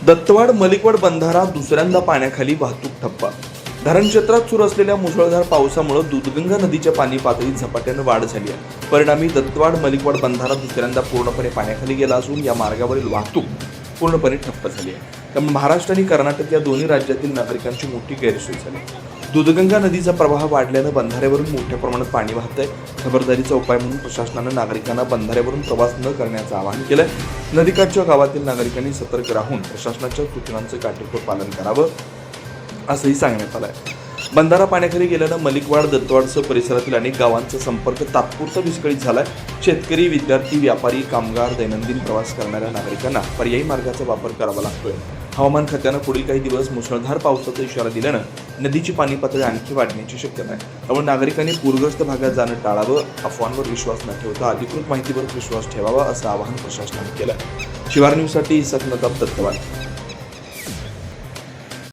दत्तवाड मलिकवाड बंधारा दुसऱ्यांदा पाण्याखाली, वाहतूक ठप्प. धरण क्षेत्रात सुरू असलेल्या मुसळधार पावसामुळे दूधगंगा नदीच्या पाणी पातळीत झपाट्याने वाढ झाली आहे. परिणामी दत्तवाड मलिकवाड बंधारा दुसऱ्यांदा पूर्णपणे पाण्याखाली गेला असून या मार्गावरील वाहतूक पूर्णपणे ठप्प झाली आहे. त्यामुळे महाराष्ट्र आणि कर्नाटक या दोन्ही राज्यातील नागरिकांची मोठी गैरसोय झाली. दूधगंगा नदीचा प्रवाह वाढल्यानं बंधाऱ्यावरून मोठ्या प्रमाणात पाणी वाहत आहे. खबरदारीचा उपाय म्हणून प्रशासनानं नागरिकांना बंधाऱ्यावरून प्रवास न करण्याचं आवाहन केलंय. नदीकाठच्या गावातील नागरिकांनी सतर्क राहून प्रशासनाच्या सूचनांचं काटेकोर पालन करावं असंही सांगण्यात आलंय. बंधारा पाण्याखाली गेल्यानं मलिकवाड दत्तवाडसह परिसरातील अनेक गावांचा संपर्क तात्पुरता विस्कळीत झालाय. शेतकरी, विद्यार्थी, व्यापारी, कामगार, दैनंदिन प्रवास करणाऱ्या नागरिकांना पर्यायी मार्गाचा वापर करावा लागतोय. हवामान खात्यानं पुढील काही दिवस मुसळधार पावसाचा इशारा दिल्यानं नदीची पाणी पातळी आणखी वाढण्याची शक्यता आहे. त्यामुळे नागरिकांनी पूरग्रस्त भागात जाणं टाळावं, अफवांवर विश्वास न ठेवता अधिकृत माहितीवर विश्वास ठेवावा असं आवाहन प्रशासनाने केलं. शिवार न्यूजसाठी इसक नदाब, दत्तवाड.